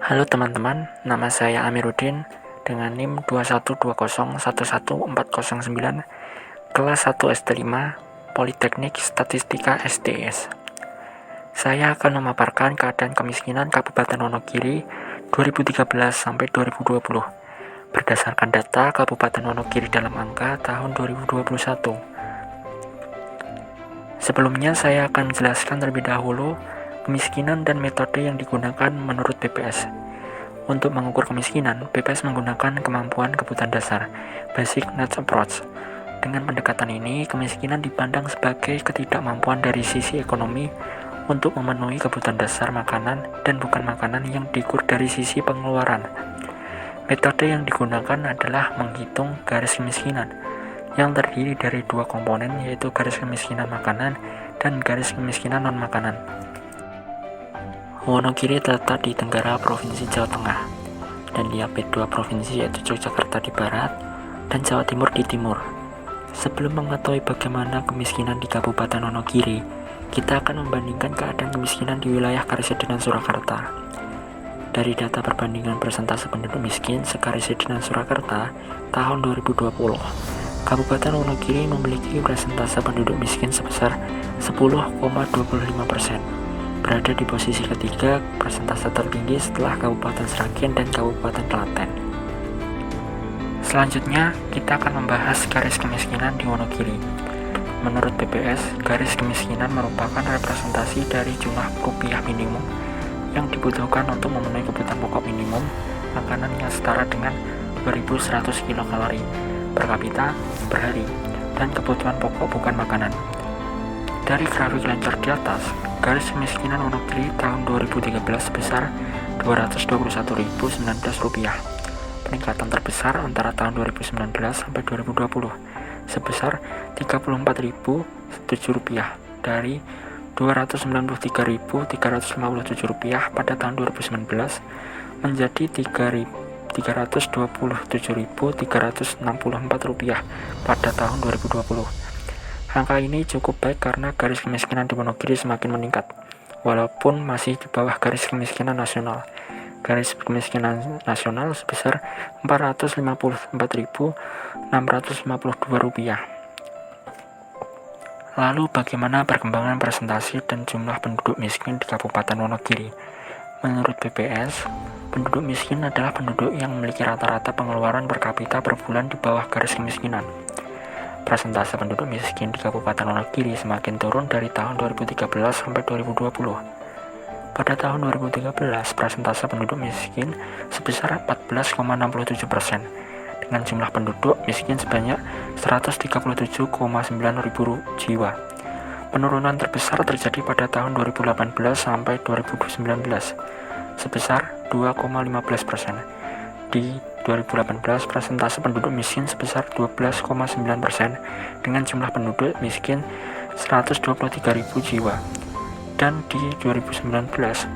Halo teman-teman, nama saya Amiruddin dengan NIM 212011409, kelas 1 SD5, Politeknik Statistika STS. Saya akan memaparkan keadaan kemiskinan Kabupaten Wonogiri 2013 sampai 2020 berdasarkan data Kabupaten Wonogiri dalam angka tahun 2021. Sebelumnya saya akan menjelaskan terlebih dahulu kemiskinan dan metode yang digunakan menurut BPS. Untuk mengukur kemiskinan, BPS menggunakan kemampuan kebutuhan dasar, Basic Needs Approach. Dengan pendekatan ini, kemiskinan dipandang sebagai ketidakmampuan dari sisi ekonomi untuk memenuhi kebutuhan dasar makanan dan bukan makanan yang diukur dari sisi pengeluaran. Metode yang digunakan adalah menghitung garis kemiskinan, yang terdiri dari dua komponen, yaitu garis kemiskinan makanan dan garis kemiskinan non-makanan. Wonogiri terletak di tenggara Provinsi Jawa Tengah dan diapit dua provinsi, yaitu Yogyakarta di barat dan Jawa Timur di timur. Sebelum mengetahui bagaimana kemiskinan di Kabupaten Wonogiri, kita akan membandingkan keadaan kemiskinan di wilayah Karesidenan Surakarta. Dari data perbandingan persentase penduduk miskin se-Karesidenan Surakarta tahun 2020, Kabupaten Wonogiri memiliki persentase penduduk miskin sebesar 10,25%. Berada di posisi ketiga, persentase tertinggi setelah Kabupaten Sragen dan Kabupaten Klaten. Selanjutnya, kita akan membahas garis kemiskinan di Wonogiri. Menurut BPS, garis kemiskinan merupakan representasi dari jumlah rupiah minimum yang dibutuhkan untuk memenuhi kebutuhan pokok minimum makanan yang setara dengan 2.100 kilokalori per kapita per hari dan kebutuhan pokok bukan makanan. Dari grafik lancar di atas, garis kemiskinan Wonogiri tahun 2013 sebesar Rp221.019. Peningkatan terbesar antara tahun 2019 sampai 2020 sebesar Rp34.007 dari Rp293.357 pada tahun 2019 menjadi Rp327.364 pada tahun 2020. Angka ini cukup baik karena garis kemiskinan di Wonogiri semakin meningkat, walaupun masih di bawah garis kemiskinan nasional. Garis kemiskinan nasional sebesar Rp454.652. Lalu bagaimana perkembangan presentasi dan jumlah penduduk miskin di Kabupaten Wonogiri? Menurut BPS, penduduk miskin adalah penduduk yang memiliki rata-rata pengeluaran per kapita per bulan di bawah garis kemiskinan. Persentase penduduk miskin di Kabupaten Wonogiri semakin turun dari tahun 2013 sampai 2020. Pada tahun 2013, persentase penduduk miskin sebesar 14,67% dengan jumlah penduduk miskin sebanyak 137,9 ribu jiwa. Penurunan terbesar terjadi pada tahun 2018 sampai 2019 sebesar 2,15%. Di 2018, persentase penduduk miskin sebesar 12,9% dengan jumlah penduduk miskin 123.000 jiwa. Dan di 2019,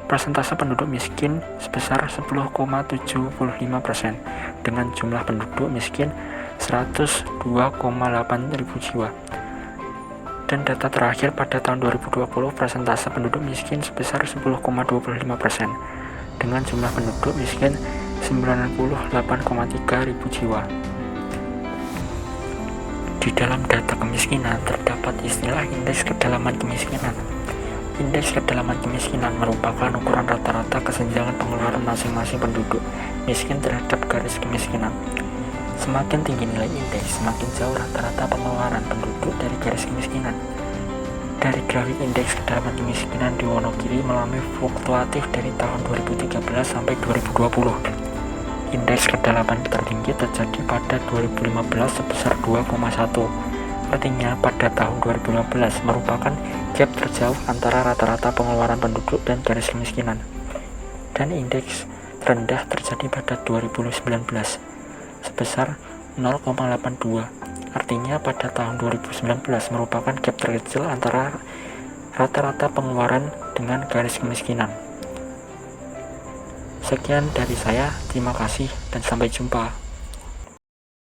persentase penduduk miskin sebesar 10,75% dengan jumlah penduduk miskin 102,8.000 jiwa. Dan data terakhir pada tahun 2020, persentase penduduk miskin sebesar 10,25% dengan jumlah penduduk miskin 98,3 ribu jiwa. Di dalam data kemiskinan terdapat istilah indeks kedalaman kemiskinan. Indeks kedalaman kemiskinan merupakan ukuran rata-rata kesenjangan pengeluaran masing-masing penduduk miskin terhadap garis kemiskinan. Semakin tinggi nilai indeks, semakin jauh rata-rata pengeluaran penduduk dari garis kemiskinan. Dari grafik indeks kedalaman kemiskinan di Wonogiri mengalami fluktuatif dari tahun 2013 sampai 2020. Indeks kedalaman tertinggi terjadi pada 2015 sebesar 2,1. Artinya pada tahun 2015 merupakan gap terjauh antara rata-rata pengeluaran penduduk dan garis kemiskinan. Dan indeks terendah terjadi pada 2019 sebesar 0,82. Artinya pada tahun 2019 merupakan gap terkecil antara rata-rata pengeluaran dengan garis kemiskinan. Sekian dari saya, terima kasih dan sampai jumpa.